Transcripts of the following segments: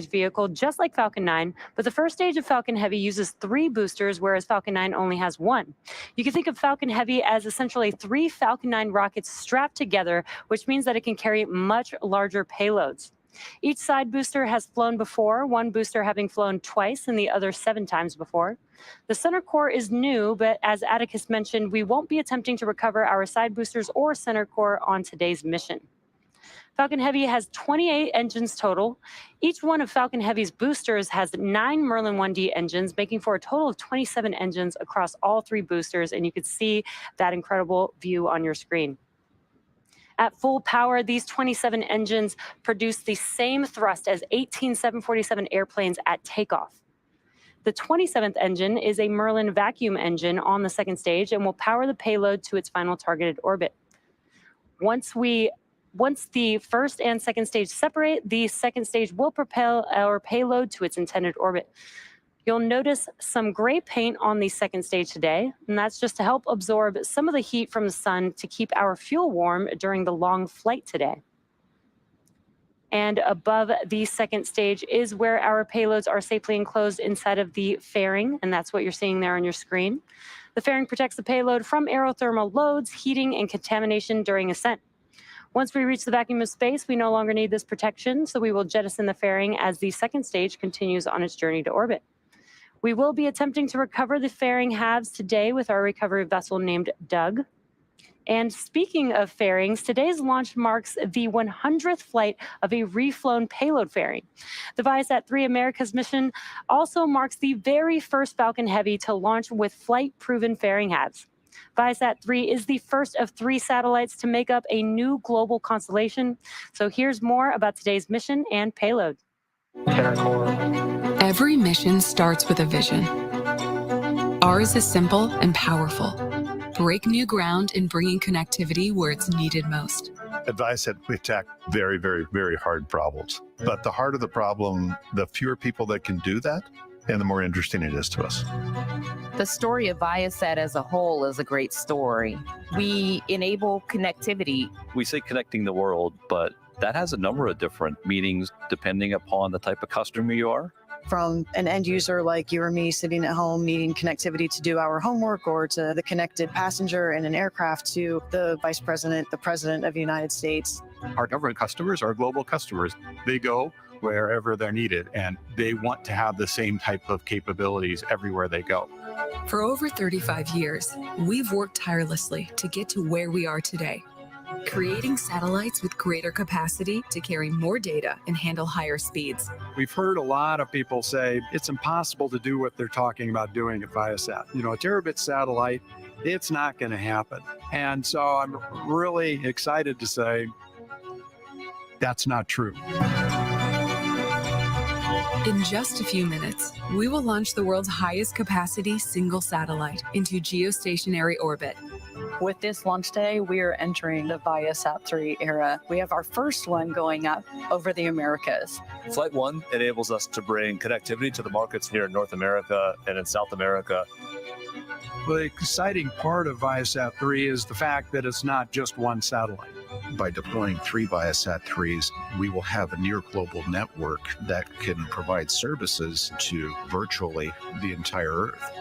vehicle just like Falcon 9, but the first stage of Falcon Heavy uses 3 boosters, whereas Falcon 9 only has 1. You can think of Falcon Heavy as essentially 3 Falcon 9 rockets strapped together, which means that it can carry much larger payloads. Each side booster has flown before, one booster having flown twice and the other 7 times before. The center core is new, but as Atticus mentioned, we won't be attempting to recover our side boosters or center core on today's mission. Falcon Heavy has 28 engines total. Each one of Falcon Heavy's boosters has 9 Merlin 1D engines, making for a total of 27 engines across all 3 boosters, and you can see that incredible view on your screen. At full power, these 27 engines produce the same thrust as 18 747 airplanes at takeoff. The 27th engine is a Merlin vacuum engine on the second stage and will power the payload to its final targeted orbit. Once the first and second stage separate, the second stage will propel our payload to its intended orbit. You'll notice some gray paint on the second stage today, and that's just to help absorb some of the heat from the sun to keep our fuel warm during the long flight today. And above the second stage is where our payloads are safely enclosed inside of the fairing, and that's what you're seeing there on your screen. The fairing protects the payload from aerothermal loads, heating, and contamination during ascent. Once we reach the vacuum of space, we no longer need this protection, so we will jettison the fairing as the second stage continues on its journey to orbit. We will be attempting to recover the fairing halves today with our recovery vessel named Doug. And speaking of fairings, today's launch marks the 100th flight of a reflown payload fairing. The ViaSat-3 Américas mission also marks the very first Falcon Heavy to launch with flight-proven fairing halves. ViaSat-3 is the first of 3 satellites to make up a new global constellation. So here's more about today's mission and payload. Every mission starts with a vision. Ours is simple and powerful. Break new ground in bringing connectivity where it's needed most. At ViaSat, we attack very, very, very hard problems. But the harder the problem, the fewer people that can do that, and the more interesting it is to us. The story of Viasat as a whole is a great story. We enable connectivity. We say connecting the world, but that has a number of different meanings depending upon the type of customer you are. From an end user like you or me sitting at home needing connectivity to do our homework, or to the connected passenger in an aircraft, to the vice president, the president of the United States. Our government customers are global customers. They go wherever they're needed, and they want to have the same type of capabilities everywhere they go. For over 35 years, we've worked tirelessly to get to where we are today, creating satellites with greater capacity to carry more data and handle higher speeds. We've heard a lot of people say it's impossible to do what they're talking about doing at Viasat. You know, a terabit satellite, it's not going to happen. And so I'm really excited to say that's not true. In just a few minutes, we will launch the world's highest capacity single satellite into geostationary orbit. With this launch day, we are entering the Viasat-3 era. We have our first one going up over the Americas. Flight 1 enables us to bring connectivity to the markets here in North America and in South America. The exciting part of Viasat-3 is the fact that it's not just one satellite. By deploying 3 Viasat-3s, we will have a near global network that can provide services to virtually the entire Earth.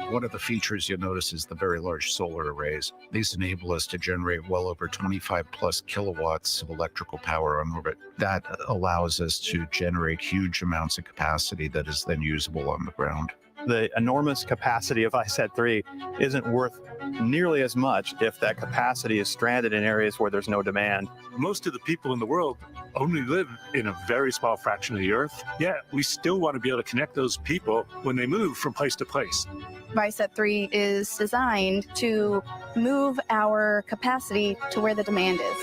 One of the features you'll notice is the very large solar arrays. These enable us to generate well over 25 plus kilowatts of electrical power on orbit. That allows us to generate huge amounts of capacity that is then usable on the ground. The enormous capacity of ViaSat-3 isn't worth nearly as much if that capacity is stranded in areas where there's no demand. Most of the people in the world only live in a very small fraction of the Earth. Yet we still want to be able to connect those people when they move from place to place. ViaSat-3 is designed to move our capacity to where the demand is.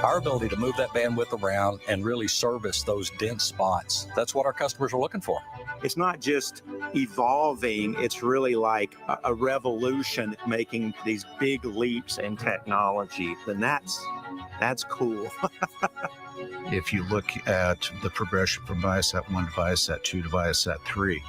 Our ability to move that bandwidth around and really service those dense spots, that's what our customers are looking for. It's not just evolving, it's really like a revolution, making these big leaps in technology, and that's cool. If you look at the progression from Viasat-1 to Viasat-2 to Viasat-3,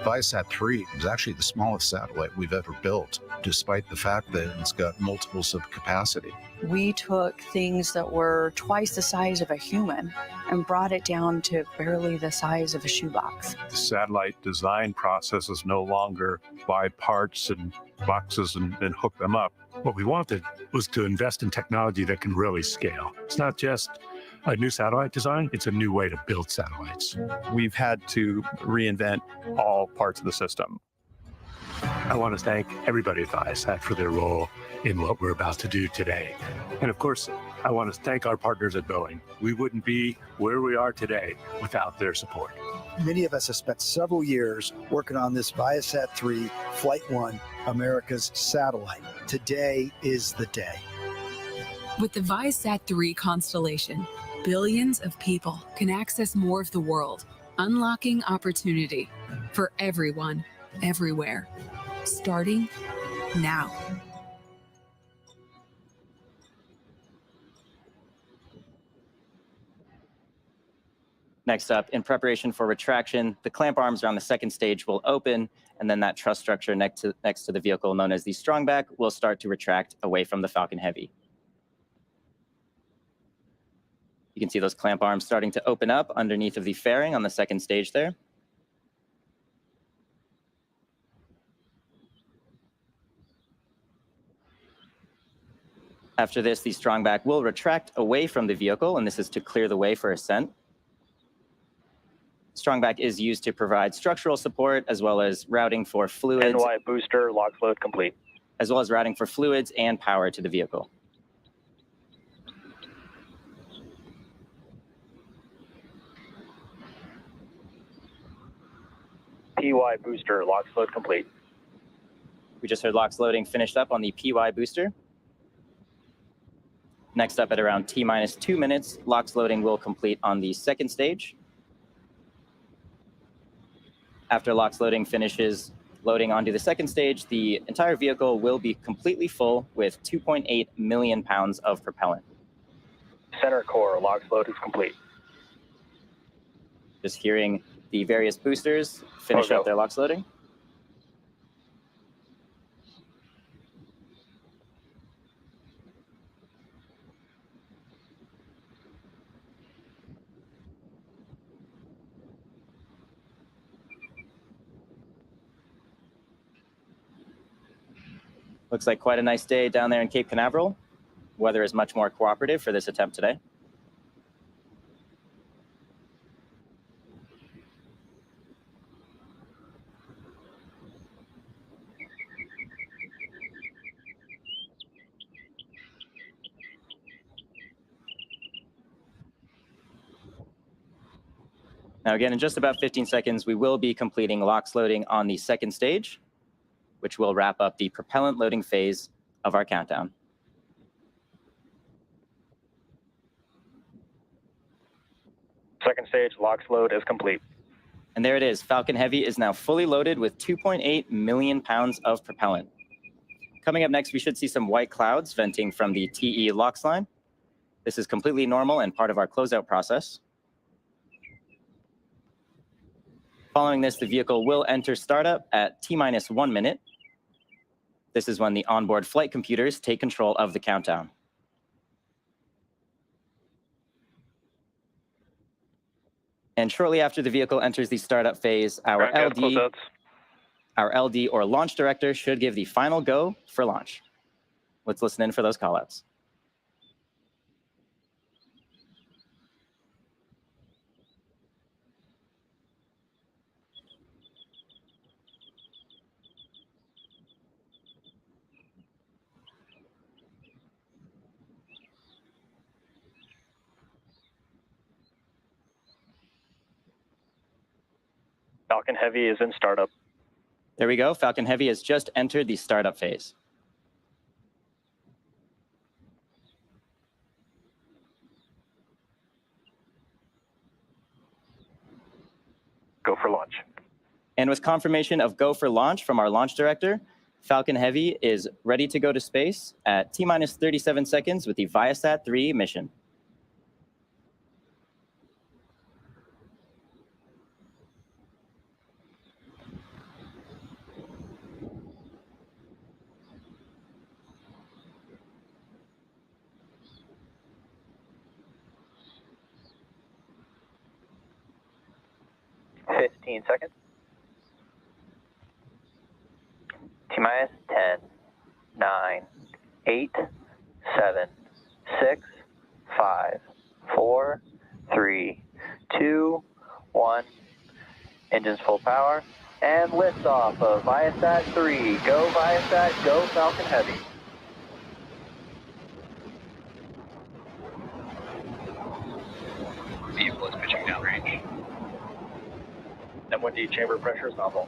Viasat-3 is actually the smallest satellite we've ever built, despite the fact that it's got multiples of capacity. We took things that were twice the size of a human and brought it down to barely the size of a shoebox. The satellite design process is no longer buy parts and boxes and hook them up. What we wanted was to invest in technology that can really scale. It's not just a new satellite design, it's a new way to build satellites. We've had to reinvent all parts of the system. I want to thank everybody at ViaSat for their role in what we're about to do today. And of course, I want to thank our partners at Boeing. We wouldn't be where we are today without their support. Many of us have spent several years working on this ViaSat-3 Flight 1 America's satellite. Today is the day. With the ViaSat-3 constellation, billions of people can access more of the world, unlocking opportunity for everyone, everywhere, starting now. Next up, in preparation for retraction, the clamp arms around the second stage will open, and then that truss structure next to the vehicle, known as the strongback, will start to retract away from the Falcon Heavy. You can see those clamp arms starting to open up underneath of the fairing on the second stage there. After this, the strongback will retract away from the vehicle, and this is to clear the way for ascent. Strongback is used to provide structural support as well as routing for fluids. NY booster, lock load complete. As well as routing for fluids and power to the vehicle. PY booster, lock load complete. We just heard LOX loading finished up on the PY booster. Next up at around T-minus 2 minutes, LOX loading will complete on the second stage. After LOX loading finishes loading onto the second stage, the entire vehicle will be completely full with 2.8 million pounds of propellant. Center core, LOX load is complete. Just hearing the various boosters finish up their LOX loading. Looks like quite a nice day down there in Cape Canaveral. Weather is much more cooperative for this attempt today. Now again, in just about 15 seconds, we will be completing LOX loading on the second stage, which will wrap up the propellant loading phase of our countdown. Second stage, LOX load is complete. And there it is. Falcon Heavy is now fully loaded with 2.8 million pounds of propellant. Coming up next, we should see some white clouds venting from the TE LOX line. This is completely normal and part of our closeout process. Following this, the vehicle will enter startup at T-minus 1 minute. This is when the onboard flight computers take control of the countdown. And shortly after the vehicle enters the startup phase, our LD or launch director should give the final go for launch. Let's listen in for those callouts. Falcon Heavy is in startup. There we go. Falcon Heavy has just entered the startup phase. Go for launch. And with confirmation of go for launch from our launch director, Falcon Heavy is ready to go to space at T-minus 37 seconds with the ViaSat-3 mission. 15 seconds. T-minus 10, 9, 8, 7, 6, 5, 4, 3, 2, 1. Engines full power. And liftoff of ViaSat-3. Go ViaSat, go Falcon Heavy. Vehicle is pitching downrange. M1D chamber pressure is nominal.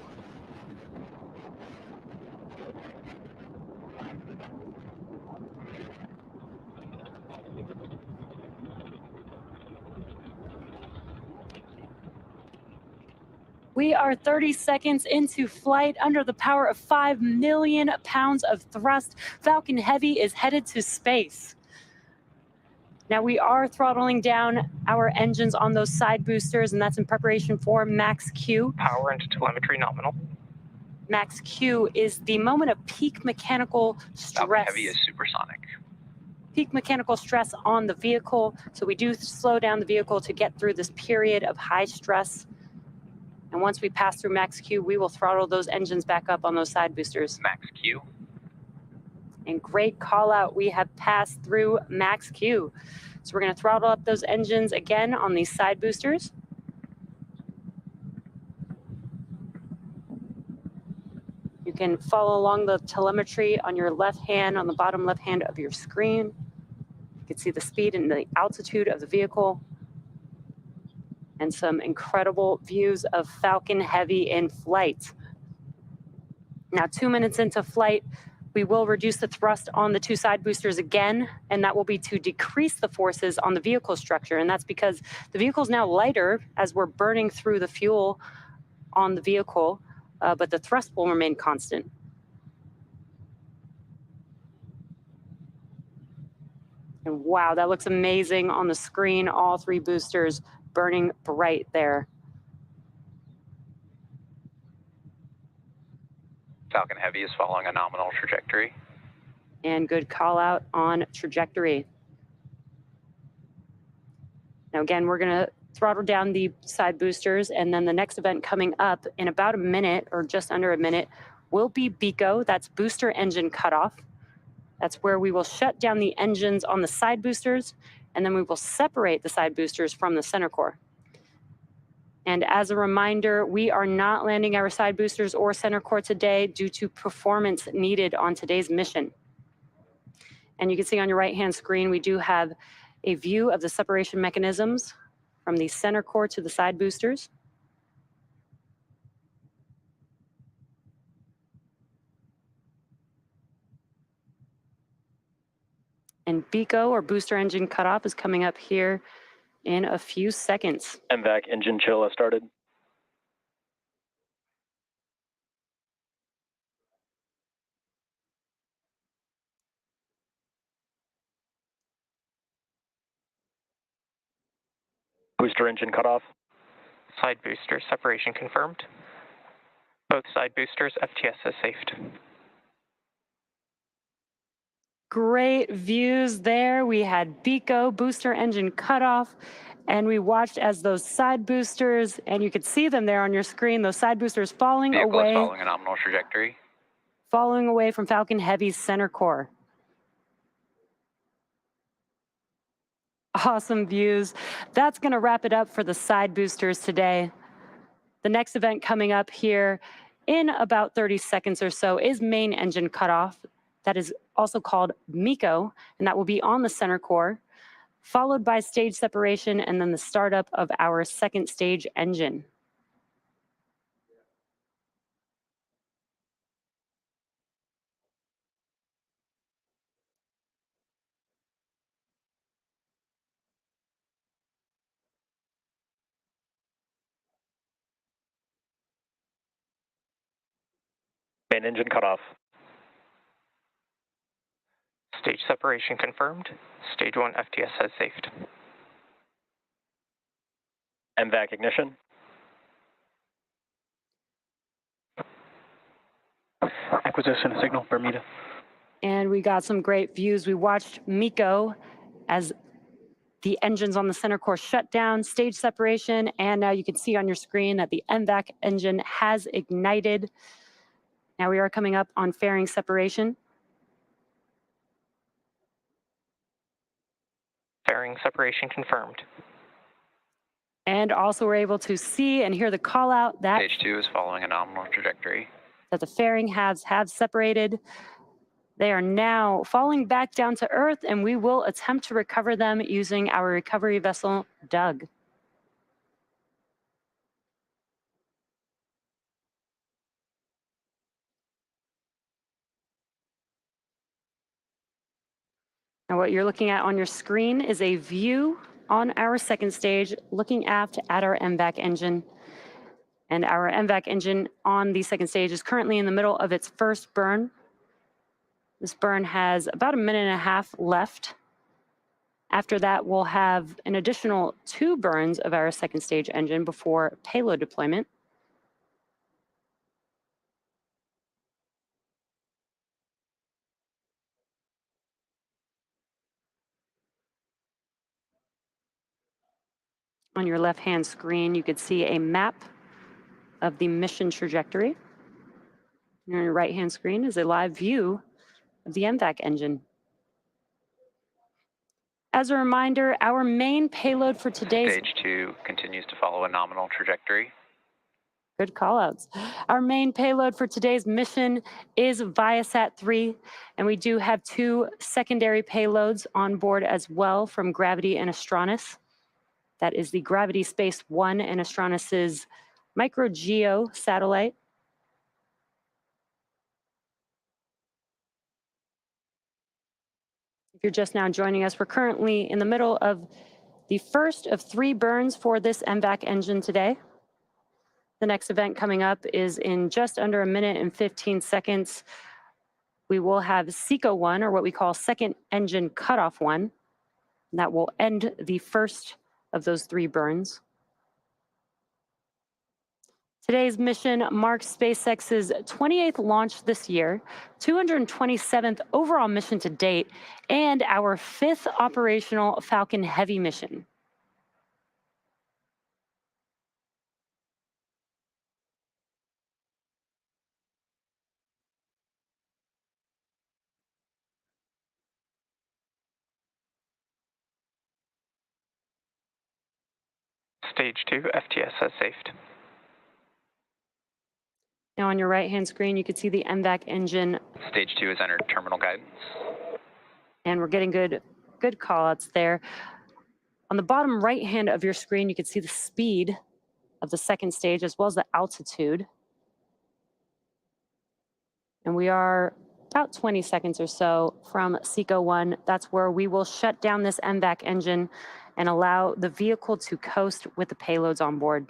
We are 30 seconds into flight under the power of 5 million pounds of thrust. Falcon Heavy is headed to space. Now we are throttling down our engines on those side boosters, and that's in preparation for max Q. Power into telemetry nominal. Max Q is the moment of peak mechanical stress. Falcon Heavy is supersonic. Peak mechanical stress on the vehicle. So we do slow down the vehicle to get through this period of high stress. And once we pass through max Q, we will throttle those engines back up on those side boosters. Max Q. And great call out, we have passed through max Q. So we're going to throttle up those engines again on these side boosters. You can follow along the telemetry on your left hand, on the bottom left hand of your screen. You can see the speed and the altitude of the vehicle. And some incredible views of Falcon Heavy in flight. Now, 2 minutes into flight, we will reduce the thrust on the two side boosters again, and that will be to decrease the forces on the vehicle structure. And that's because the vehicle is now lighter as we're burning through the fuel on the vehicle, but the thrust will remain constant. And wow, that looks amazing on the screen, all three boosters burning bright there. Falcon Heavy is following a nominal trajectory. And good call out on trajectory. Now again, we're gonna throttle down the side boosters, and then the next event coming up in about a minute or just under a minute will be BECO, that's booster engine cutoff. That's where we will shut down the engines on the side boosters, and then we will separate the side boosters from the center core. And as a reminder, we are not landing our side boosters or center core today due to performance needed on today's mission. And you can see on your right-hand screen, we do have a view of the separation mechanisms from the center core to the side boosters. And BECO, or booster engine cutoff, is coming up here in a few seconds. MVAC engine chill has started. Booster engine cutoff. Side booster separation confirmed. Both side boosters FTS has safed. Great views there. We had BECO, booster engine cutoff, and we watched as those side boosters, and you could see them there on your screen, those side boosters falling Vehicle away. is following a nominal trajectory. Falling away from Falcon Heavy's center core. Awesome views. That's going to wrap it up for the side boosters today. The next event coming up here in about 30 seconds or so is main engine cutoff. That is also called MECO, and that will be on the center core, followed by stage separation and then the startup of our second stage engine. Main engine cutoff. Stage separation confirmed. Stage 1 FTS has safed. MVAC ignition. Acquisition signal, Bermuda. And we got some great views. We watched MECO as The engines on the center core shut down, stage separation, and now you can see on your screen that the MVAC engine has ignited. Now we are coming up on fairing separation. Fairing separation confirmed. And also we're able to see and hear the call out that Stage 2 is following a nominal trajectory. That the fairing halves have separated. They are now falling back down to Earth, and we will attempt to recover them using our recovery vessel, Doug. Now what you're looking at on your screen is a view on our second stage, looking aft at our MVAC engine. And our MVAC engine on the second stage is currently in the middle of its first burn. This burn has about 1.5 minutes left. After that, we'll have an additional 2 burns of our second stage engine before payload deployment. On your left-hand screen, you could see a map of the mission trajectory. And on your right-hand screen is a live view of the MVAC engine. As a reminder, our main payload for today's... Stage 2 continues to follow a nominal trajectory. Good callouts. Our main payload for today's mission is ViaSat-3, and we do have 2 secondary payloads on board as well from Gravity and Astronis. That is the Gravity Space 1 and Astronis's micro-geo satellite. If you're just now joining us, we're currently in the middle of the first of 3 burns for this MVAC engine today. The next event coming up is in just under 1 minute and 15 seconds. We will have SECO 1, or what we call second engine cutoff 1. And that will end the first of those 3 burns. Today's mission marks SpaceX's 28th launch this year, 227th overall mission to date, and our 5th operational Falcon Heavy mission. Stage 2, FTS has safed. Now on your right-hand screen, you can see the MVAC engine. Stage 2 has entered terminal guidance. And we're getting good call-outs there. On the bottom right-hand of your screen, you can see the speed of the second stage as well as the altitude. And we are about 20 seconds or so from SECO 1. That's where we will shut down this MVAC engine and allow the vehicle to coast with the payloads on board.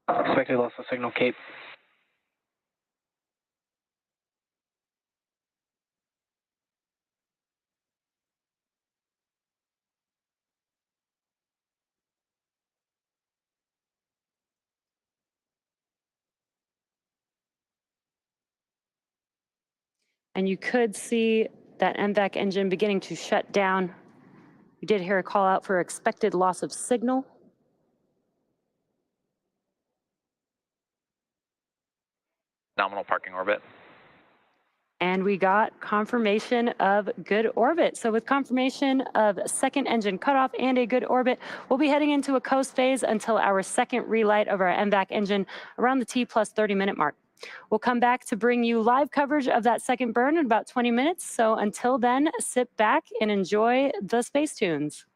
Expected loss of signal, Cape. And you could see that MVAC engine beginning to shut down. You did hear a call out for expected loss of signal. Nominal parking orbit. And we got confirmation of good orbit. So with confirmation of second engine cutoff and a good orbit, we'll be heading into a coast phase until our second relight of our MVAC engine around the T plus 30-minute mark. We'll come back to bring you live coverage of that second burn in about 20 minutes. So until then, sit back and enjoy the space tunes.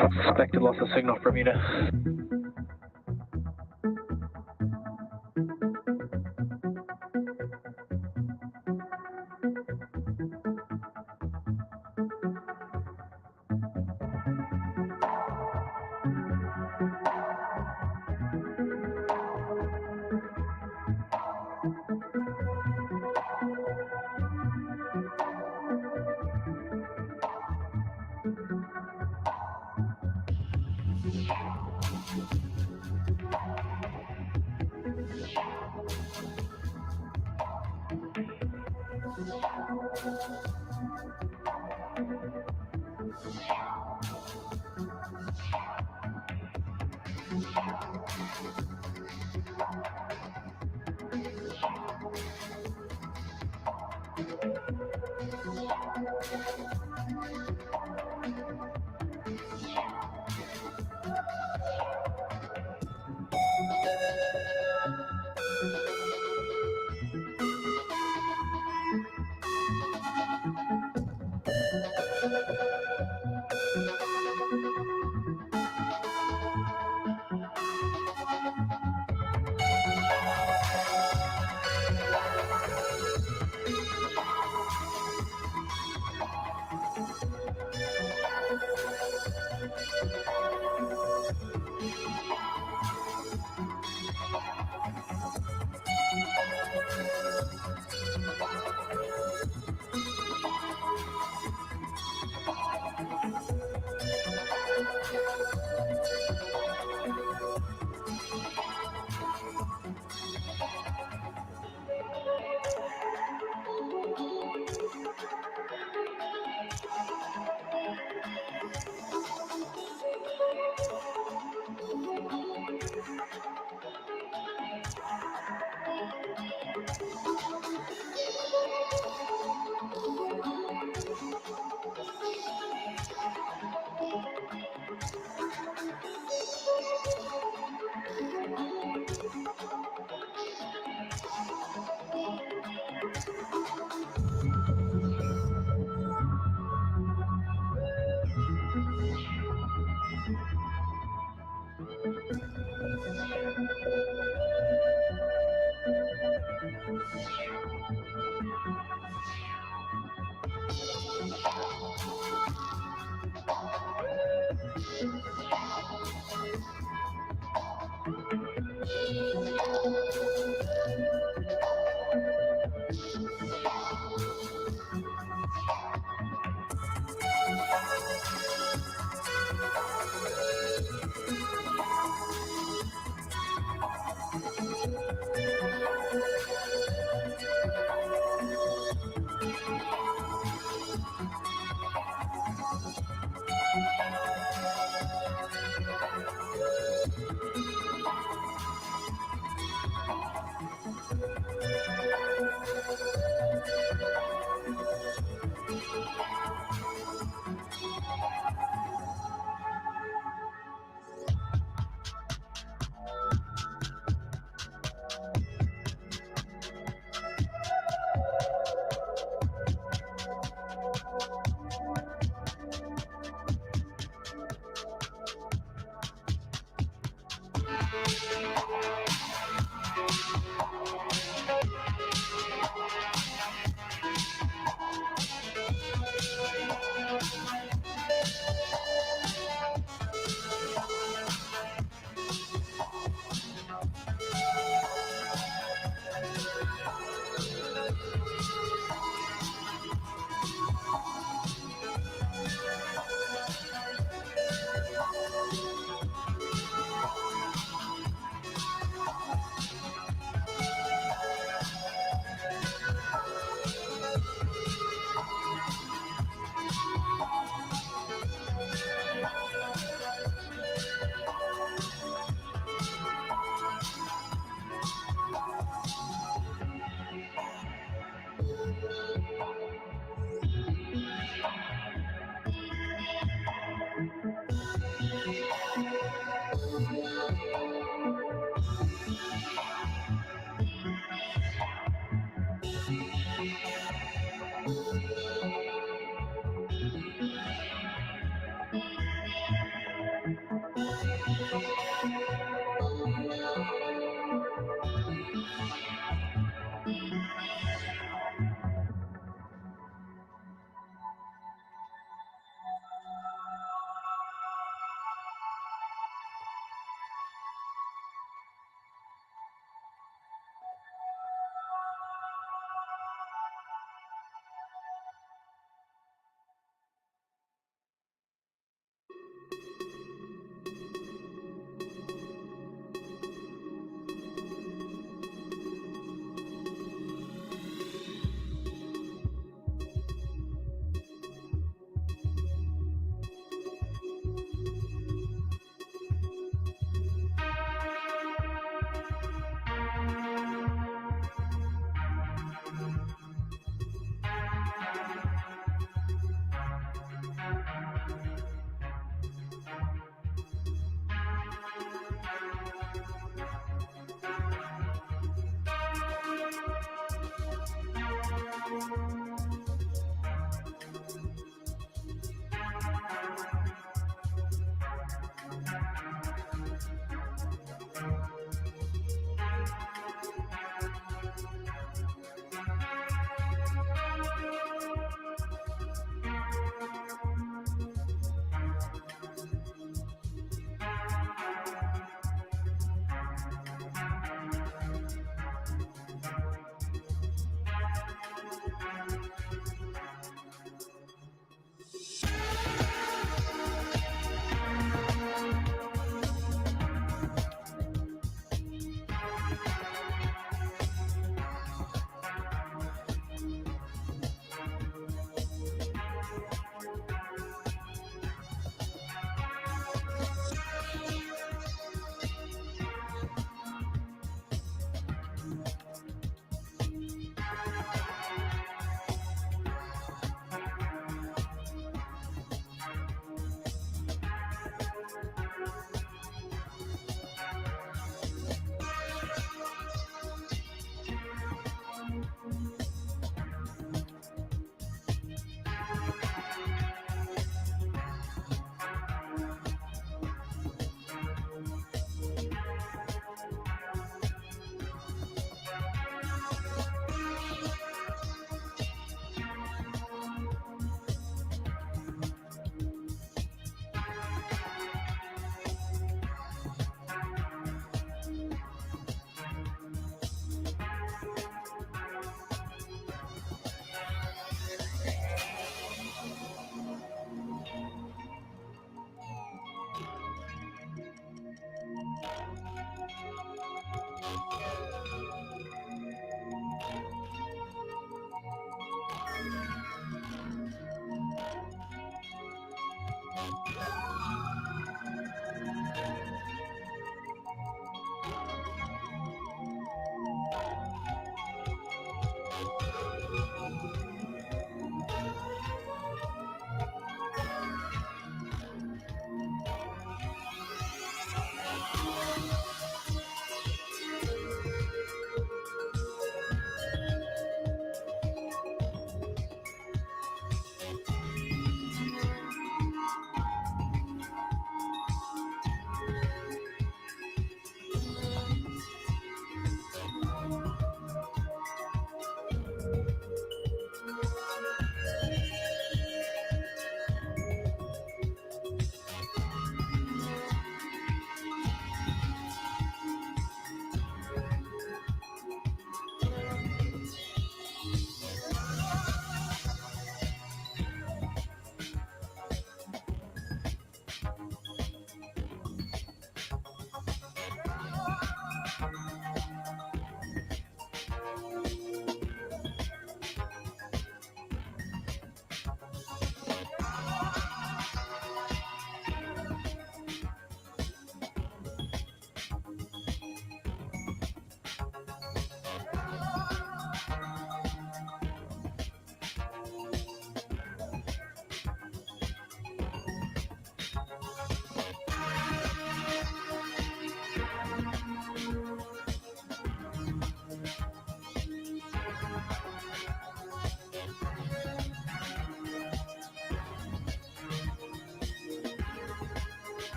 Suspected loss of signal from Bermuda.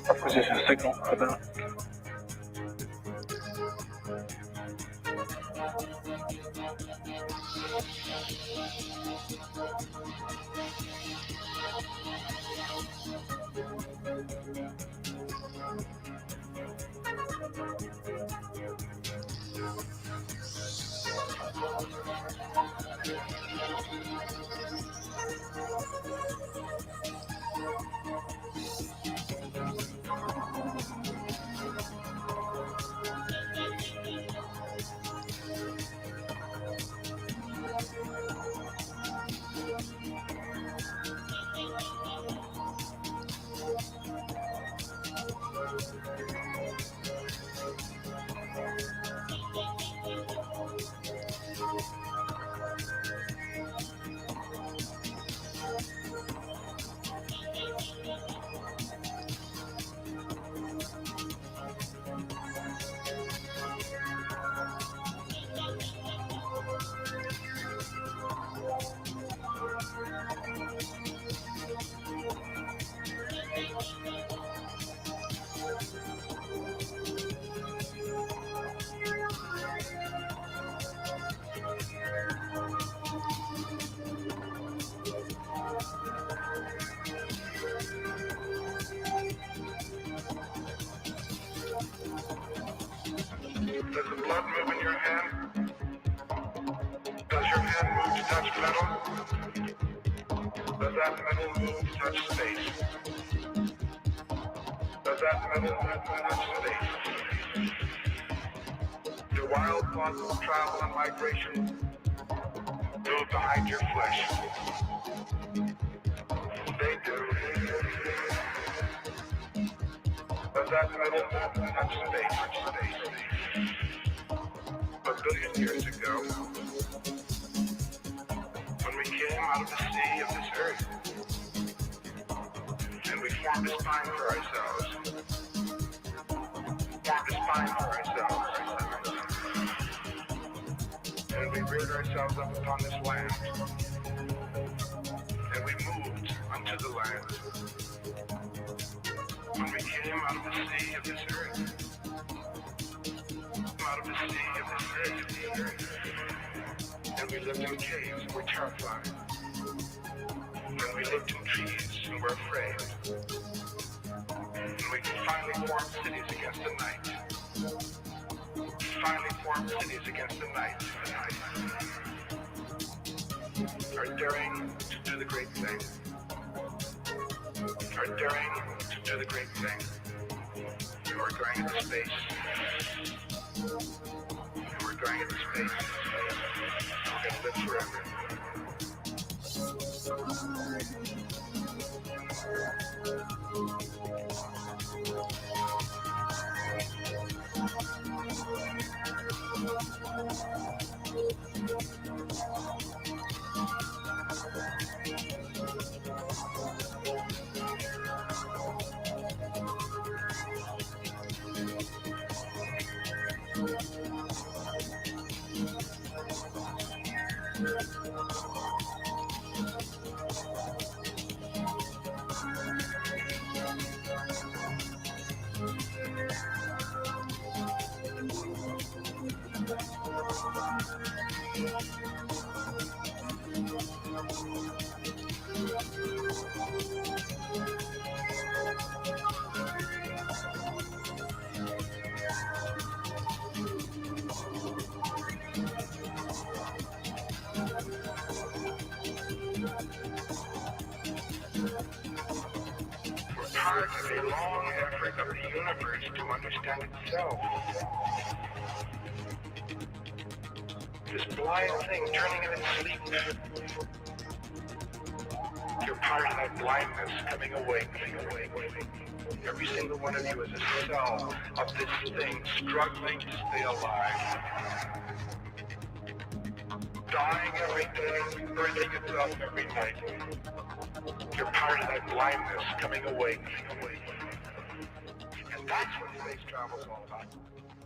Acquisition signal about. Does the blood move in your hand? Does your hand move to touch metal? Does that metal move to touch space? Does that metal move to touch space? Do wild thoughts of travel and migration move behind your flesh? They do. Does that metal move to touch space? A billion years ago, when we came out of the sea of this earth, and we formed a spine for ourselves, and we reared ourselves up upon this land, and we moved unto the land. When we came out of the sea of this earth, and we lived in caves and were terrified. And we lived in trees and were afraid. And we finally formed cities against the night. Our daring to do the great thing. We were going into space. We're going to live forever. part of a long effort of the universe to understand itself. This blind thing turning in its sleep. You're part of that blindness coming awake. Every single one of you is a cell of this thing struggling to stay alive. Dying every day, birthing itself every night. You're part of that blindness coming awake. And that's what space travel's all about.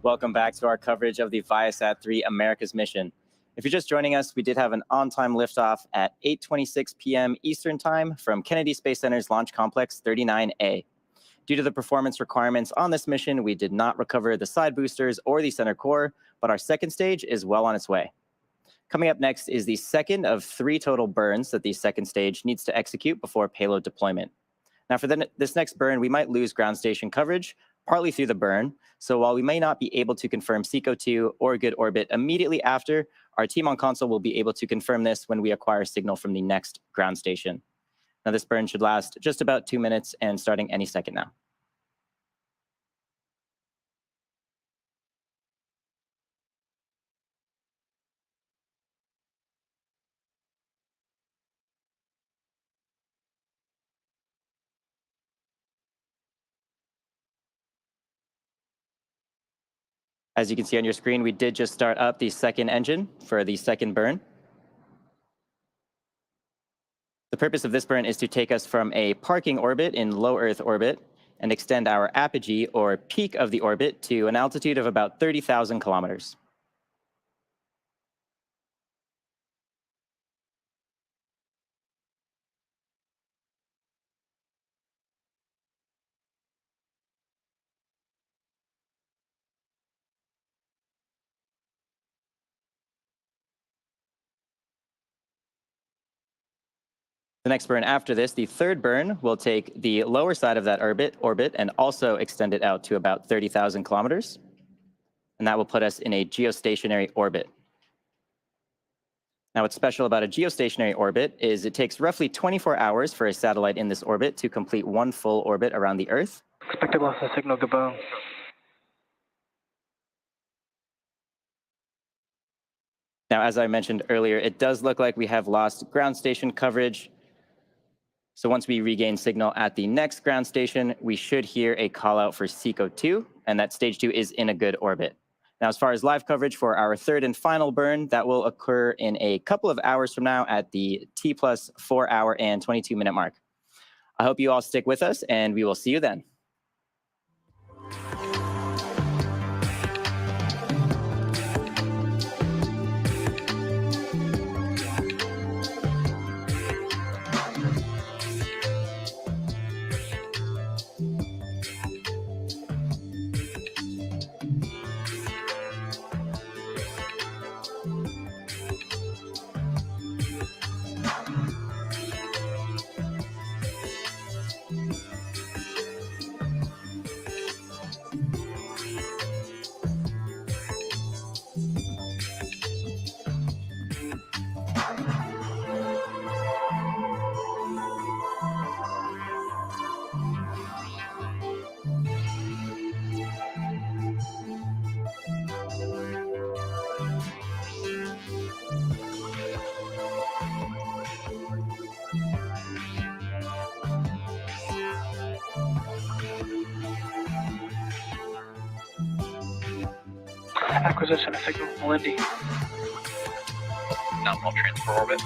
Welcome back to our coverage of the ViaSat-3 Americas mission. If you're just joining us, we did have an on-time liftoff at 8:26 p.m. Eastern Time from Kennedy Space Center's Launch Complex 39A. Due to the performance requirements on this mission, we did not recover the side boosters or the center core, but our second stage is well on its way. Coming up next is the second of 3 total burns that the second stage needs to execute before payload deployment. Now for this next burn, we might lose ground station coverage, partly through the burn. So while we may not be able to confirm SECO-2 or good orbit immediately after, our team on console will be able to confirm this when we acquire signal from the next ground station. Now this burn should last just about 2 minutes and starting any second now. As you can see on your screen, we did just start up the second engine for the second burn. The purpose of this burn is to take us from a parking orbit in low Earth orbit and extend our apogee, or peak of the orbit, to an altitude of about 30,000 kilometers. The next burn after this, the third burn, will take the lower side of that orbit and also extend it out to about 30,000 kilometers. And that will put us in a geostationary orbit. Now, what's special about a geostationary orbit is it takes roughly 24 hours for a satellite in this orbit to complete one full orbit around the Earth. Expected loss of signal, goodbye. Now, as I mentioned earlier, it does look like we have lost ground station coverage. So once we regain signal at the next ground station, we should hear a call out for SECO-2, and that stage 2 is in a good orbit. Now, as far as live coverage for our third and final burn, that will occur in a couple of hours from now at the T+4 hour and 22 minute mark. I hope you all stick with us, and we will see you then. Acquisition of signal, Melindy. Nominal transfer orbit.